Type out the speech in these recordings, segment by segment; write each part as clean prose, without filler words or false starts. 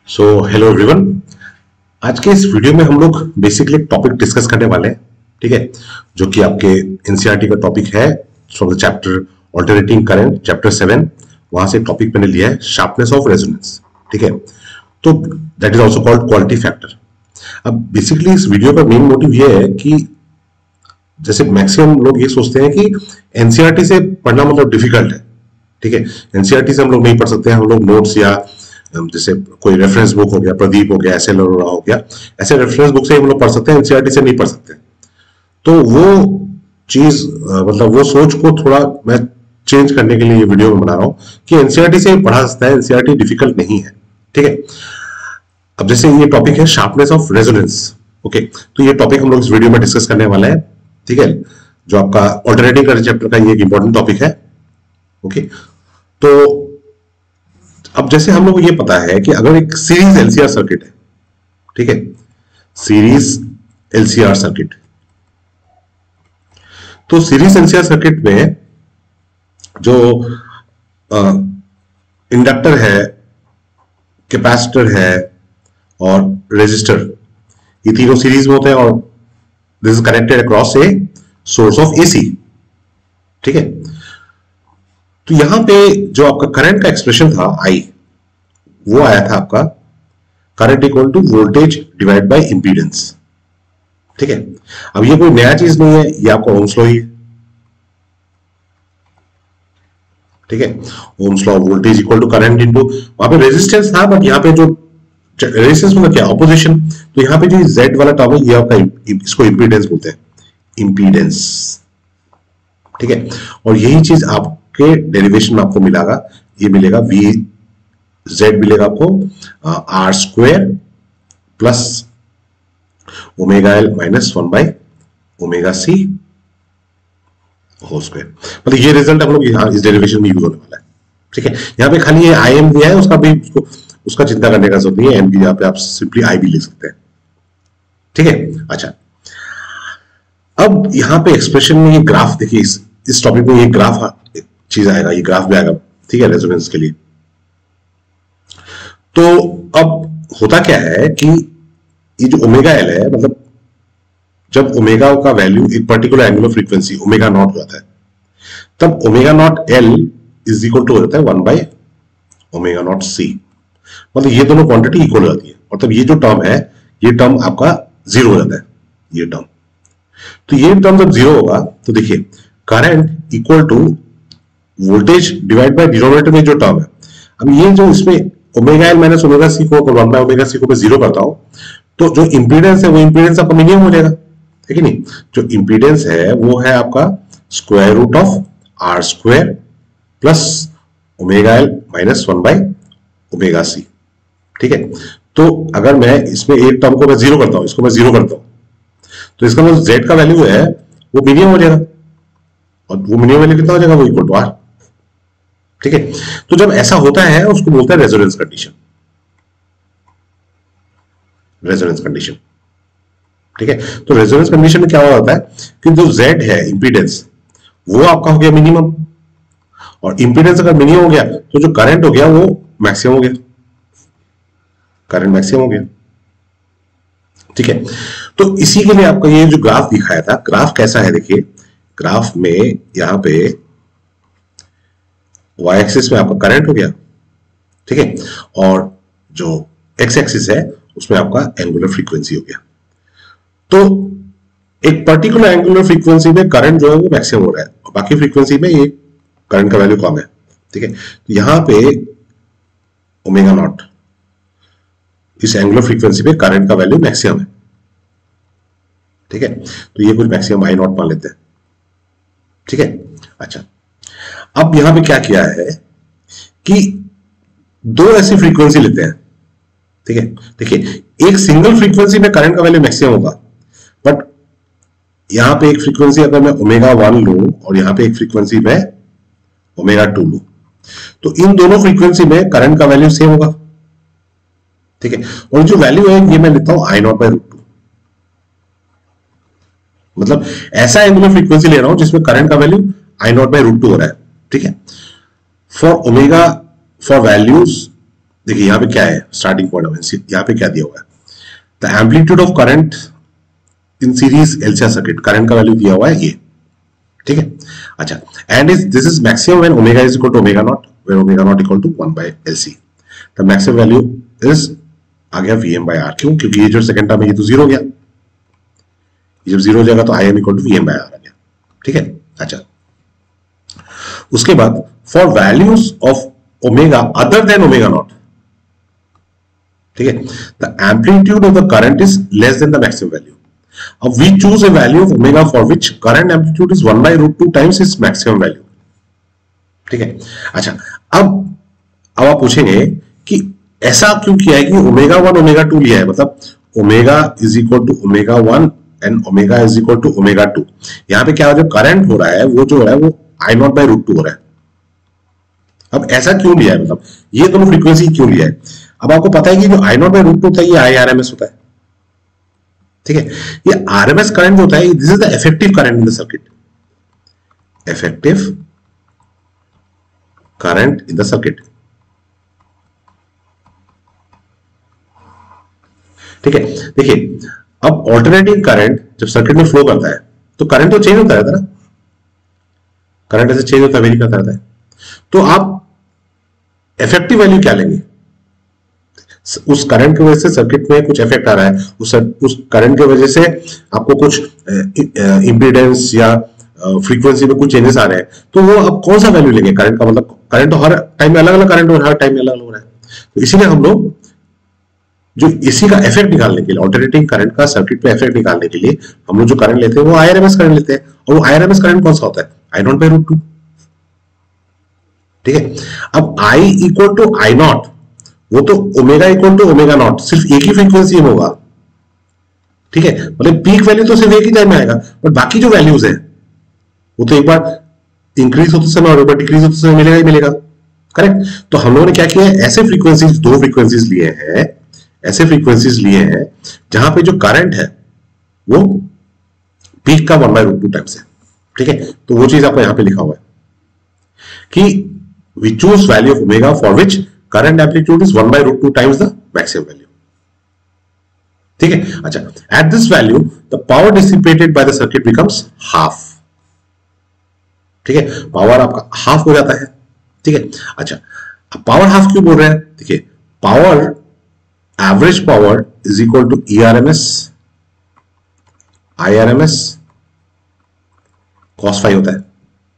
So hello everyone. आज के इस वीडियो में हम लोग बेसिकली एक टॉपिक डिस्कस करने वाले हैं, ठीक है, जो कि आपके एनसीईआरटी का टॉपिक है from the chapter alternating current chapter 7। वहां से टॉपिक मैंने लिया है शार्पनेस ऑफ रेजोनेंस, ठीक है। तो that is also called quality factor. अब बेसिकली इस वीडियो का मेन मोटिव ये है कि जैसे मैक्सिमम लोग ये सोचते हैं कि एनसीईआरटी से पढ़ना मतलब डिफिकल्ट है, ठीक है। एनसीईआरटी से हम लोग नहीं पढ़ सकते हैं, हम लोग नोट्स या जैसे कोई रेफरेंस बुक हो गया, प्रदीप हो गया, ऐसे हो गया, ऐसे रेफरेंस बुक से हम लोग पढ़ सकते हैं, एनसीईआरटी से नहीं पढ़ सकते। तो वो चीज मतलब वो सोच को थोड़ा मैं चेंज करने के लिए ये वीडियो में बना रहा हूं कि एनसीईआरटी से पढ़ा सकता है, एनसीईआरटी डिफिकल्ट नहीं है, ठीक है। अब जैसे ये टॉपिक है शार्पनेस ऑफ रेजोनेंस, ओके, तो ये टॉपिक हम लोग इस वीडियो में डिस्कस करने वाले हैं, ठीक है, जो आपका ऑल्टरनेटिंग करंट चैप्टर का ये एक इंपॉर्टेंट टॉपिक है, ओके। तो अब जैसे हम लोग को ये पता है कि अगर एक सीरीज एलसीआर सर्किट है, ठीक है, सीरीज एलसीआर सर्किट, तो सीरीज एलसीआर सर्किट में जो इंडक्टर है, कैपेसिटर है और रेजिस्टर, ये तीनों सीरीज में होते हैं और this is connected across a source of AC, ठीक है। तो यहां पे जो आपका करंट का एक्सप्रेशन था आई, वो आया था आपका current equal to voltage divide by impedance, ठीक है। अब ये कोई नया चीज नहीं है, ये आपका ओम्स लॉ ही है, ठीक है। Ohm's law, voltage equal to current into, वहां पे रेजिस्टेंस था, बट यहां पे जो रेजिस्टेंस मतलब क्या, ऑपोजिशन, तो यहां पे जो जेड वाला टर्म है ये आपका, इसको इंपीडेंस बोलते हैं, इंपीडेंस, ठीक है। और यही चीज आपके डेरिवेशन में आपको मिलेगा, ये मिलेगा वी जेड मिलेगा आपको R square plus omega L minus 1 by omega C whole square. मतलब ये रिजल्ट हम लोग यहां इस डेरिवेशन में यूज होने वाला है, ठीक है। यहां पे खाली ये आई एम दिया है, उसका भी उसका चिंता करने का जरूरत नहीं है, एम भी यहां पे आप सिंपली आई भी लिख सकते हैं, ठीक है। अच्छा, अब यहां पे एक्सप्रेशन में ये ग्राफ देखिए, इस टॉपिक में ये ग्राफ चीज आएगा, ये ग्राफ भी आएगा, ठीक है, रेजोनेंस के लिए। तो अब होता क्या है कि ये जो ओमेगा एल है, मतलब जब ओमेगा का वैल्यू एक particular angular frequency omega not हो जाता है, तब omega not L is equal to हो जाता है 1 बाई ओमेगा नॉट सी। मतलब ये दोनों क्वांटिटी इक्वल हो जाती है, मतलब ये जो टर्म है, ये टर्म आपका जीरो हो जाता है, ये टर्म। तो ये टर्म जब जीरो होगा तो देखिए current equal to voltage divide by denominator में जो टर्म है, अब ये जो इसमें omega L minus omega C को 1 बाय ओमेगा सी को मैं जीरो करता हूं, तो जो इंपीडेंस है वो इंपीडेंस आपका मिनिमम हो जाएगा, है कि नहीं। जो इंपीडेंस है वो है आपका square root of R square plus omega L minus 1 by omega C, ठीक है। तो अगर मैं इसमें एक टर्म को मैं जीरो करता हूं, इसको मैं जीरो करता हूं, तो इसका मतलब जेड का वैल्यू है वो मिनिमम हो जाएगा, और वो मिनिमम वैल्यू कितना हो जाएगा, वो इक्वल टू आर, ठीक है। तो जब ऐसा होता है उसको बोलते हैं रेजोनेंस कंडीशन, रेजोनेंस कंडीशन, ठीक है। तो रेजोनेंस कंडीशन में क्या होता है कि जो जेड है इंपीडेंस, वो आपका हो गया मिनिमम, और इंपीडेंस अगर मिनिमम हो गया तो जो करंट हो गया वो मैक्सिमम हो गया, करंट मैक्सिमम हो गया, ठीक है। तो इसी के लिए आपका ये जो ग्राफ दिखाया था, ग्राफ कैसा है देखिए, ग्राफ में यहां पे वाई एक्सिस में आपका करंट हो गया, ठीक है, और जो एक्स एक्सिस है उसमें आपका एंगुलर फ्रीक्वेंसी हो गया। तो एक पर्टिकुलर एंगुलर फ्रीक्वेंसी में करंट जो है वो मैक्सिमम हो रहा है, और बाकी फ्रीक्वेंसी में ये करंट का वैल्यू कम है, ठीक है। तो यहां पे ओमेगा नॉट, इस एंगुलर फ्रीक्वेंसी पे करंट का वैल्यू मैक्सिमम है, ठीक है। तो ये कुछ मैक्सिमम आई नॉट मान लेते हैं, ठीक है। अच्छा, अब यहां पे क्या किया है कि दो ऐसी फ्रीक्वेंसी लेते हैं, ठीक है। देखिए एक सिंगल फ्रीक्वेंसी में करंट का वैल्यू मैक्सिमम होगा, बट यहां पे एक फ्रीक्वेंसी अगर मैं ओमेगा 1 लूं और यहां पे एक फ्रीक्वेंसी में ओमेगा 2 लूं, तो इन दोनों फ्रीक्वेंसी में करंट का वैल्यू सेम होगा, ठीक है। और जो वैल्यू है ये मैं लेता हूं आई नॉट बाय रूट 2, मतलब ऐसा एंगुलर फ्रीक्वेंसी ले रहा हूं जिसमें करंट का value I not by root 2 हो रहा है, ठीक है। फॉर ओमेगा, फॉर वैल्यूज देखिए यहाँ पे क्या है स्टार्टिंग पॉइंट, यहाँ पे क्या दिया हुआ है, the amplitude of current in series LCR circuit, current का वैल्यू दिया हुआ है ये, ठीक है। अच्छा, and is this is maximum when omega is equal to omega naught, when omega naught equal to 1 by LC, the maximum value is आ गया वीएम बाय आर। क्यों? क्योंकि ये जो सेकंड टर्म है ये तो जीरो हो गया, जब जीरो हो जाएगा तो I M equal to VM by R आ गया, ठीक है। अच्छा, उसके बाद for values of omega other than omega naught, ठीक है, the amplitude of the current is less than the maximum value. अब we choose a value of omega for which current amplitude is 1 by root 2 times its maximum value, ठीक है। अच्छा, अब आप पूछेंगे कि ऐसा क्यों किया है कि ओमेगा 1 ओमेगा 2 लिया है, मतलब omega is equal to omega 1 and omega is equal to omega 2। यहां पे क्या जो करंट हो रहा है वो जो हो रहा है वो आई नॉट बाय रूट 2 हो रहा है। अब ऐसा क्यों लिया है, मतलब ये दोनों फ्रीक्वेंसी क्यों लिया है? अब आपको पता है कि जो आई नॉट बाय रूट 2 होता है ये आई आरएमएस होता है, ठीक है। ये आरएमएस करंट जो होता है this is the effective current in the circuit, effective current in the circuit, ठीक है। देखिए अब ऑल्टरनेटिंग करंट जब सर्किट में फ्लो करता है तो करंट तो चेंज होता रहता है ना, करंट ऐसे चेंज होता है, वेरी करता रहता है। तो आप इफेक्टिव वैल्यू क्या लेंगे? उस करंट की वजह से सर्किट में कुछ इफेक्ट आ रहा है, उस करंट की वजह से आपको कुछ इंपीडेंस या फ्रीक्वेंसी में कुछ चेंजेस आ रहे हैं, तो वो आप कौन सा वैल्यू लेंगे? करंट का मतलब करंट तो हर टाइम में अलग अलग करंट हो रहा है, हर टाइम में अलग अलग हो रहा है। तो इसीलिए हम लोग जो इसी का इफेक्ट निकालने के लिए, ऑल्टरनेटिंग करंट का सर्किट पे इफेक्ट निकालने के लिए हम लोग जो करंट लेते हैं वो आईआरएमएस करंट लेते हैं। और वो आईआरएमएस करंट कौन सा होता है? आई नॉट बाय रूट 2, ठीक है। अब I equal to I not, वो तो omega equal to omega not, सिर्फ एक ही फ्रीक्वेंसी में होगा, ठीक है। मतलब पीक वैल्यू तो सिर्फ एक ही टाइम में आएगा, बट बाकी जो वैल्यूज है वो तो एक बार इंक्रीज होते समय और एक बार डिक्रीज होते समय मिलेगा ही मिलेगा, करेक्ट। तो हम लोगों ने क्या किया है, ऐसे फ्रीक्वेंसीज, दो फ्रीक्वेंसीज लिए हैं, ऐसे फ्रीक्वेंसीज लिए हैं जहां पे जो करंट है वो पीक का 1 बाय रूट 2 टाइम्स है, ठीक है। तो वो चीज आपको यहां पे लिखा हुआ है कि we choose value of omega for which current amplitude is 1 by root 2 times the maximum value, ठीक है। अच्छा, at this value the power dissipated by the circuit becomes half, ठीक है, पावर आपका हाफ हो जाता है, ठीक है। अच्छा, अब पावर हाफ क्यों बोल रहे हैं? देखिए power, average power is equal to ERMS IRMS cos phi होता है,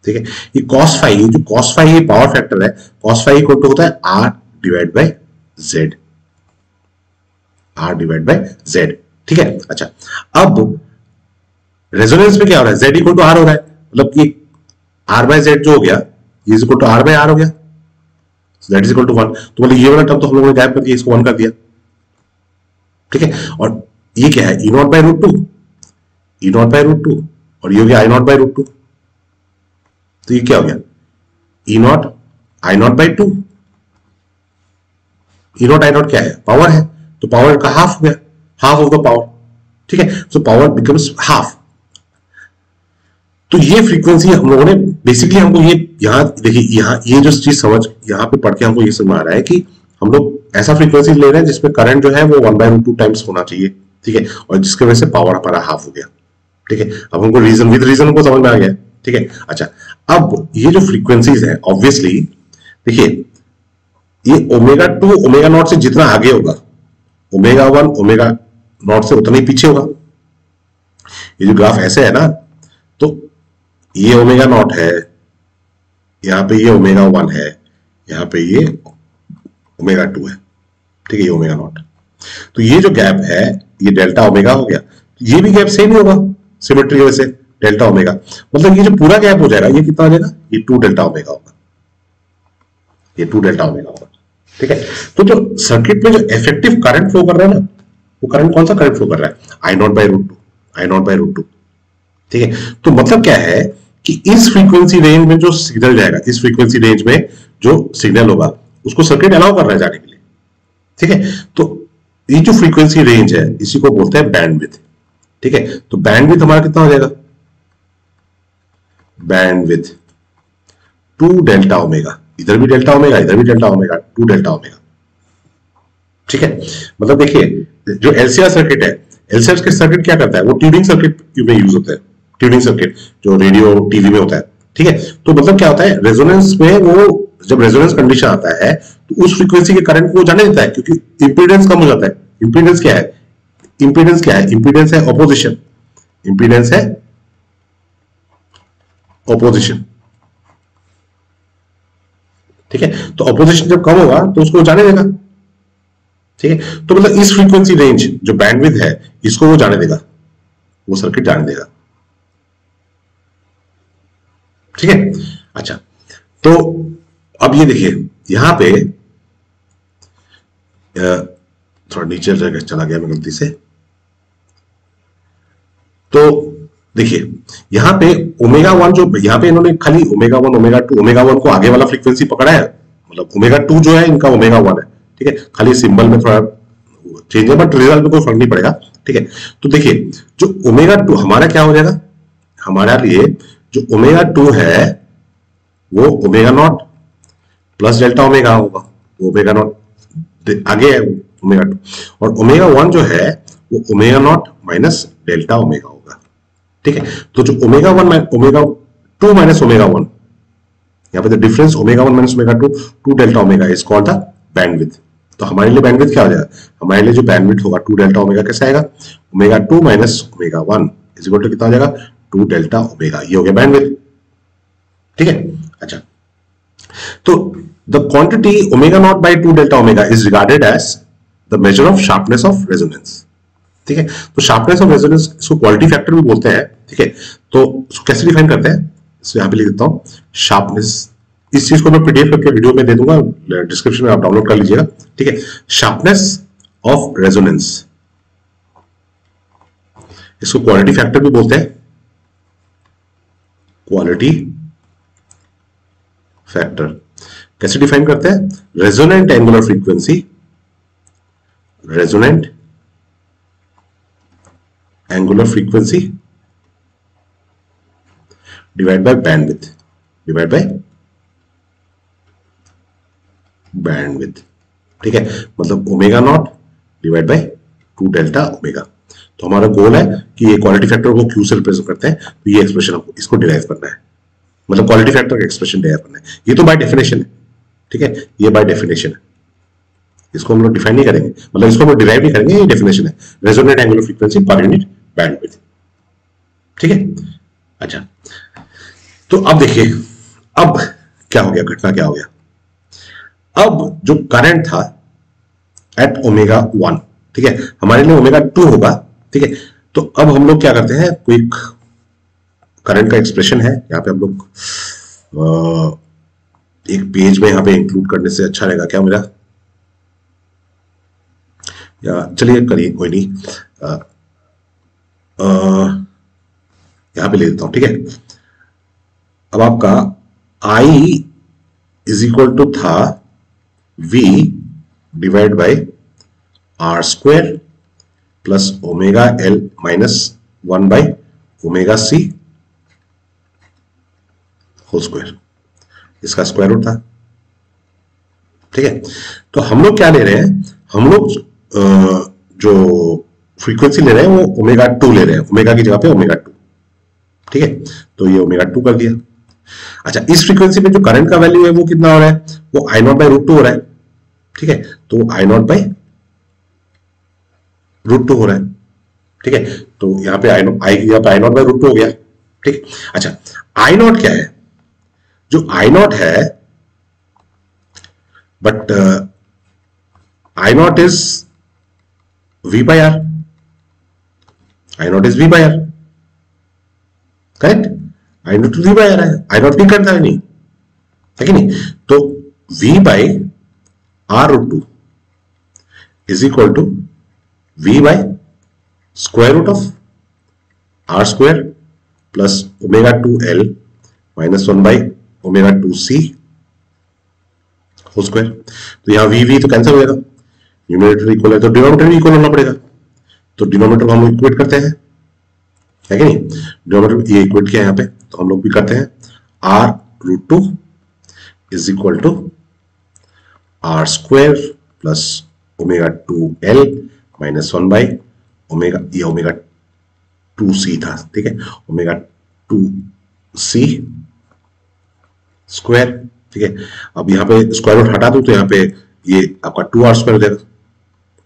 ठीक है। ये कॉस फाई, जो कॉस फाई ये पावर फैक्टर है, कॉस फाई इक्वल टू होता है R divide by Z, R divide by Z, ठीक है। अच्छा, अब रेजोनेंस में क्या हो रहा है? जेड इक्वल टू आर हो रहा है, मतलब कि आर बाय जेड जो हो गया ये is equal to R by R हो गया, दैट इज इक्वल टू 1। तो मतलब ये वाला टर्म तो हम लोगों ने गायब कर दिया, इसको 1 कर दिया, ठीक है। और ये क्या है? E naught by root 2, E naught by root 2, और ये हो गया आई नॉट बाय रूट 2। तो ये क्या हो गया? E naught I not by 2, E naught I naught क्या है? पावर है, तो पावर का हाफ हो गया, हाफ ऑफ द पावर, ठीक है। So power becomes half. तो ये फ्रीक्वेंसी हम लोगों ने बेसिकली, हमको ये यहां देखिए, यहां ये जो चीज समझ, यहां पे पढ़ के हमको ये समझ आ रहा है कि हम लोग ऐसा फ्रीक्वेंसी ले रहे हैं जिसमें करंट जो है वो 1 बाय रूट 2 टाइम्स होना चाहिए, ठीक है, और जिसकी वजह से पावर हमारा हाफ हो गया, ठीक है। अब हमको रीजन, विद रीजन को समझ में आ गया, ठीक है। अच्छा, अब ये जो फ्रीक्वेंसीज है ऑब्वियसली देखिए ये ओमेगा 2 ओमेगा नॉट से जितना आगे होगा, ओमेगा 1 ओमेगा नॉट से उतना ही पीछे होगा। ये जो ग्राफ ऐसे है ना, तो ये ओमेगा नॉट है, यहां पे ये ओमेगा 1 है, यहां पे ये ओमेगा 2 है, ठीक है, ये ओमेगा नॉट। तो ये जो गैप है ये डेल्टा ओमेगा हो गया, ये भी गैप सेम ही होगा सिमेट्री की वजह से, डेल्टा ओमेगा। मतलब ये जो पूरा गैप हो जाएगा ये कितना हो जाएगा? ये 2 डेल्टा ओमेगा होगा, ये 2 डेल्टा ओमेगा होगा, ठीक है। तो जो सर्किट में जो इफेक्टिव करंट फ्लो कर रहा है ना, वो करंट कौन सा करंट फ्लो कर रहा है? I not by root 2, I not by root 2, ठीक है। तो मतलब क्या है कि इस फ्रीक्वेंसी रेंज में जो सिग्नल जाएगा, इस फ्रीक्वेंसी रेंज में जो सिग्नल होगा उसको सर्किट अलाउ कर रहा है जाने के लिए, ठीक है। तो ये जो फ्रीक्वेंसी रेंज है इसी को बोलते हैं बैंडविड्थ, ठीक है। तो बैंडविड्थ हमारा कितना हो जाएगा? बैंडविड्थ 2 डेल्टा ओमेगा, इधर भी डेल्टा ओमेगा, इधर भी डेल्टा ओमेगा, 2 डेल्टा ओमेगा, ठीक है, मतलब देखिए जो एलसीआर सर्किट है, एलसीआर के सर्किट क्या करता है, वो ट्यूनिंग सर्किट में यूज होता है, ट्यूनिंग सर्किट जो रेडियो टीवी में होता है। ठीक है, तो मतलब क्या होता है, रेजोनेंस में वो जब रेजोनेंस कंडीशन आता है तो उस फ्रीक्वेंसी के करंट को जाने देता है, क्योंकि इंपीडेंस कम हो जाता है। इंपीडेंस क्या है, इंपीडेंस क्या है, इंपीडेंस है ऑपोजिशन, इंपीडेंस है ऑपोजिशन। ठीक है, तो ऑपोजिशन जब कम होगा तो उसको जाने देगा। ठीक है, तो मतलब इस फ्रीक्वेंसी रेंज जो बैंडविड्थ है इसको वो जाने देगा, वो सर्किट जाने देगा। ठीक है, अच्छा, तो अब ये देखिए यहां पे थोड़ा नीचे चला गया मैं गलती से। तो देखिए यहां पे ओमेगा 1 जो यहां पे इन्होंने खाली ओमेगा 1 ओमेगा 2, ओमेगा 1 को आगे वाला फ्रीक्वेंसी पकड़ा है, मतलब ओमेगा 2 जो है इनका ओमेगा 1 है। ठीक है, खाली सिंबल में थोड़ा चेंज है बट रिजल्ट में कोई फर्क नहीं पड़ेगा। ठीक है, तो देखिए जो ओमेगा 2 हमारा क्या हो जाएगा, हमारा लिए जो ओमेगा 2 है वो omega not plus delta omega होगा, ओमेगा नॉट आगे है ओमेगा 2, और ओमेगा 1 जो है वो omega not minus delta omega होगा। ठीक है, तो जो ओमेगा 1 ओमेगा 2 माइनस ओमेगा 1, यहाँ पे the difference omega 1 minus omega 2 2 delta omega is called the bandwidth. तो हमारे लिए बैंडविड्थ क्या हो जाएगा, हमारे लिए जो बैंडविड्थ होगा 2 डेल्टा ओमेगा कैसे आएगा, omega 2 minus omega 1 is equal to कितना हो जाएगा, 2 डेल्टा ओमेगा, ये हो गया बैंडविड्थ। ठीक है, अच्छा, तो the quantity omega not by 2 delta omega is regarded as the measure of sharpness of resonance. ठीक है, तो शार्पनेस ऑफ रेजोनेंस इसको क्वालिटी फैक्टर भी बोलते हैं। ठीक है, तो इसको कैसे डिफाइन करते हैं, इसको यहां पे लिख देता हूं, शार्पनेस, इस चीज को मैं पीडीएफ करके वीडियो में दे दूंगा, डिस्क्रिप्शन में आप डाउनलोड कर लीजिएगा। ठीक है, शार्पनेस ऑफ रेजोनेंस, इसको क्वालिटी फैक्टर भी बोलते हैं, क्वालिटी फैक्टर। कैसे डिफाइन करते हैं, resonant angular frequency, resonant angular frequency divide by bandwidth, divide by bandwidth. ठीक है, मतलब omega not divide by 2 delta omega. तो हमारा गोल है कि ये क्वालिटी फैक्टर को क्यू से रिप्रेजेंट करते हैं, तो ये एक्सप्रेशन आपको इसको डिराइव करना है, मतलब क्वालिटी फैक्टर का एक्सप्रेशन डिराइव करना है। ये तो बाय डेफिनेशन है। ठीक है, ये बाय डेफिनेशन है, इसको हम लोग डिफाइन नहीं करेंगे, मतलब इसको हम लोग डिराइव नहीं करेंगे, ये डेफिनेशन है, resonant angular frequency per unit bandwidth. ठीक है, अच्छा, तो अब देखिए अब क्या हो गया, घटना क्या हो गया, अब जो करंट था एट ओमेगा 1, ठीक है, हमारे लिए ओमेगा 2 होगा। ठीक है, तो अब हम लोग क्या करते हैं, क्विक करंट का एक्सप्रेशन है यहाँ पे, हम लोग एक पेज में यहाँ पे इंक्लूड करने से अच्छा रहेगा क्या मेरा, या चलिए करिए कोई नहीं, यहां पे ले देता हूं। ठीक है, अब आपका I इज इक्वल टू था V divide by R square plus omega L minus 1 by omega C whole square, इसका स्क्वायर रूट था। ठीक है, तो हम लोग क्या ले रहे हैं, हम लोग जो फ्रीक्वेंसी ले रहे हैं वो ओमेगा 2 ले रहे हैं, ओमेगा की जगह पे ओमेगा 2। ठीक है, तो ये ओमेगा 2 कर दिया। अच्छा, इस फ्रीक्वेंसी में जो करंट का वैल्यू है वो कितना हो रहा है, वो आई नॉट बाई रूट 2 हो रहा है। ठीक है, तो आई नॉट बाई रूट 2 हो रहा है। ठीक है, तो यहाँ पे आई नॉट बाई रूट 2 हो गया। ठीक, अच्छा, आई नॉट क्या है, जो आई नॉट है, but I not is V by R, I not is V by R, correct, I not V by R है, I नॉट भी करता है नहीं, है कि नहीं, तो V by R root 2 is equal to V by square root of R square plus omega 2L minus 1 by omega 2C whole square. तो यहां V तो कैंसिल हो जाएगा, न्यूमरेटर इक्वल है तो डिनोमिनेटर भी इक्वल होना पड़ेगा, तो डिनोमिनेटर को हम लोग इक्वेट करते हैं, है कि नहीं, डिनोमिनेटर ये इक्वेट किया है यहाँ पे, तो हम लोग भी करते हैं, R root 2 is equal to R square plus omega 2l minus 1 by omega, ये ओमेगा 2c था, ठीक है, ओमेगा 2c स्क्वायर, ठीक है। अब यहाँ पे स्क्वायर रूट हटा दूं तो यहाँ पे ये आपका 2r स्क्वायर हो जाएगा,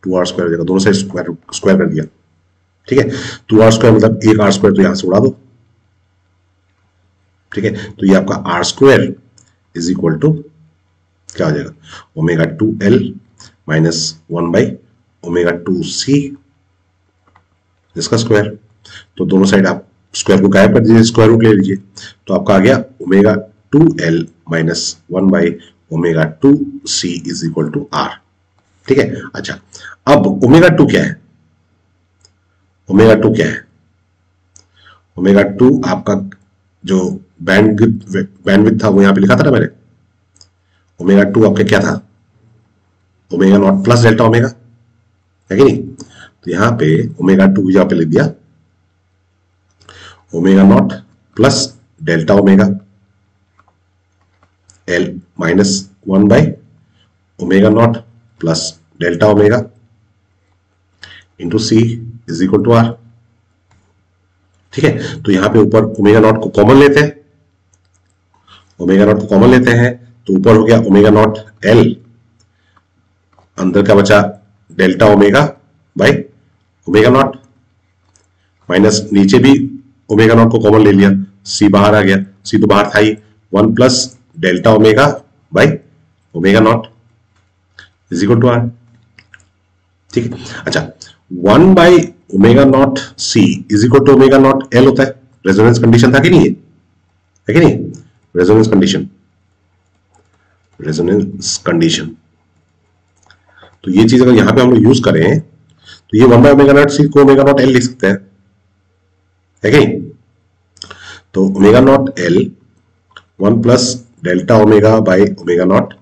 2r स्क्वायर हो जाएगा, दोनों साइड स्क्वायर कर दिया, ठीक है। 2r स्क्वायर मतलब एक r स्क्वायर तो यहां से उड़ा दो, ठीक है। तो ये आपका r square is equal to क्या हो जाएगा, omega 2l minus 1 by omega 2c इसका स्क्वायर। तो दोनों साइड आप स्क्वायर को गायब कर दीजिए, स्क्वायर रूट ले लीजिए, तो आपका आ गया omega 2l minus 1 by omega 2c is equal to r, ठीक है। अच्छा, अब ओमेगा 2 क्या है, ओमेगा 2 क्या है, ओमेगा 2 आपका जो बैंडविड्थ था वो यहां पे लिखा था ना मैंने, ओमेगा 2 आपका क्या था, omega not plus delta omega, है कि नहीं। तो यहां पे ओमेगा 2 यहां पे लिख दिया omega not plus delta omega L minus 1 by omega not plus delta omega into C is equal to R, ठीक है। तो यहां पे ऊपर ओमेगा नॉट को कॉमन लेते हैं, ओमेगा नॉट को कॉमन लेते हैं, तो ऊपर हो गया ओमेगा नॉट एल, अंदर का बचा delta omega by omega not, minus नीचे भी ओमेगा नॉट को कॉमन ले लिया, सी बाहर आ गया, सी तो बाहर था ही, 1 plus delta omega by omega not is equal to R, ठीक है। अच्छा, 1 by omega not C is equal to omega not L होता है, रेजोनेंस कंडीशन था कि नहीं, है कि नहीं, रेजोनेंस कंडीशन, रेजोनेंस कंडीशन। तो ये चीज अगर यहां पे हम लोग यूज करें तो ये 1 बाई ओमेगा नॉट सी को ओमेगा नॉट एल लिख सकते हैं, है कि नहीं। तो omega not L 1 plus delta omega by omega not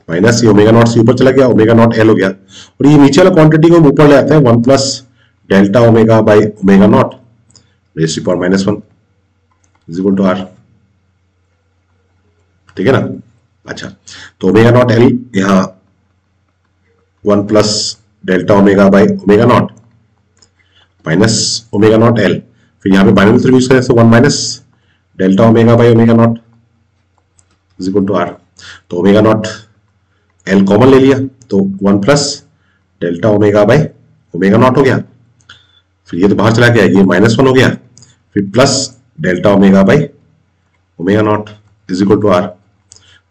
minus ये ओमेगा नॉट सी ऊपर चला गया, ओमेगा नॉट एल हो गया, और ये नीचे वाला क्वांटिटी को ऊपर ले आते हैं, 1 plus delta omega by omega not raise to power minus 1 is equal to R, ठीक है ना। अच्छा, तो ओमेगा नॉट एल यहां 1 plus delta omega by omega not minus omega not L, फिर यहां पे बाइनरी मेथड यूज करें तो 1 minus delta omega by omega not is equal to R. तो ओमेगा नॉट एल कॉमन ले लिया तो 1 plus delta omega by omega not हो गया, फिर ये तो बाहर चला गया, ये माइनस 1 हो गया, फिर plus delta omega by omega not is equal to R.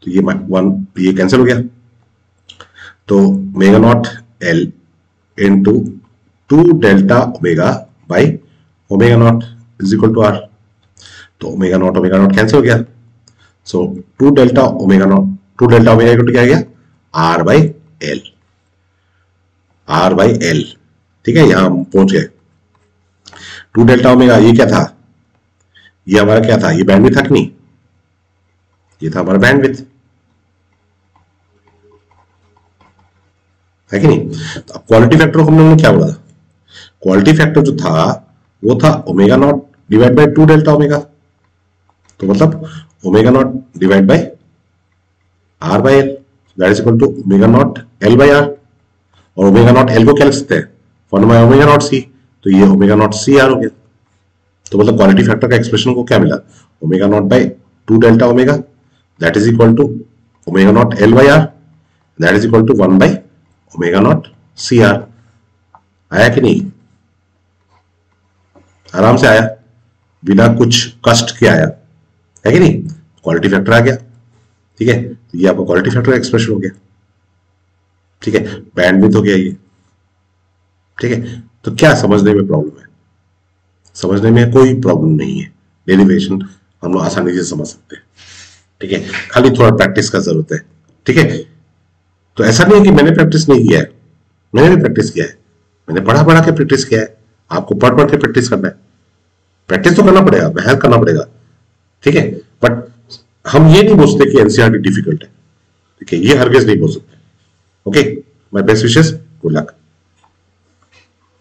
तो ये 1 ये कैंसिल हो गया, तो omega not L into 2 delta omega by omega not is equal to R. तो ओमेगा नॉट कैंसिल हो गया, so 2 delta omega not, 2 delta omega equal to क्या आ गया, R by L, R by L, ठीक है। यहां हम पहुंच गए, 2 डेल्टा ओमेगा ये क्या था, ये हमारा क्या था, ये बैंडविड्थ था कि नहीं, ये था हमारा बैंडविड्थ, है कि नहीं। तो क्वालिटी फैक्टर को हमने क्या बोला था, क्वालिटी फैक्टर जो था वो था omega not divide by 2 delta omega, तो मतलब omega not divide by R by L that is equal to omega not L by R, और ओमेगा नॉट एल को क्या लिख सकते हैं, 1 बाय ओमेगा नॉट सी, तो ये ओमेगा नॉट सी आर हो गया। तो मतलब क्वालिटी फैक्टर का एक्सप्रेशन को क्या मिला, omega not by 2 delta omega that is equal to omega not L by R that is equal to 1 by omega not C R. आया कि नहीं, आराम से आया, बिना कुछ कष्ट के आया, है कि नहीं, क्वालिटी फैक्टर आ गया, ठीक है। तो ये आपका क्वालिटी फैक्टर का एक्सप्रेशन हो गया, ठीक है, बैंडविड्थ हो गया ये, ठीक है। तो क्या समझने में प्रॉब्लम है, समझने में कोई प्रॉब्लम नहीं है, डेरिवेशन हम लोग आसानी से समझ सकते हैं, ठीक है, खाली थोड़ा प्रैक्टिस का जरूरत है, ठीक है। तो ऐसा नहीं है कि मैंने प्रैक्टिस नहीं किया है, मैंने भी प्रैक्टिस किया है, मैंने पढ़ा के प्रैक्टिस किया है, आपको पढ़ के प्रैक्टिस करना है, प्रैक्टिस तो करना पड़ेगा, मेहनत करना पड़ेगा, ठीक है। बट हम ये नहीं बोल सकते कि एनसीईआरटी डिफिकल्ट है, ठीक है, ये हरगिज नहीं बोल सकते। Okay, my best wishes, good luck.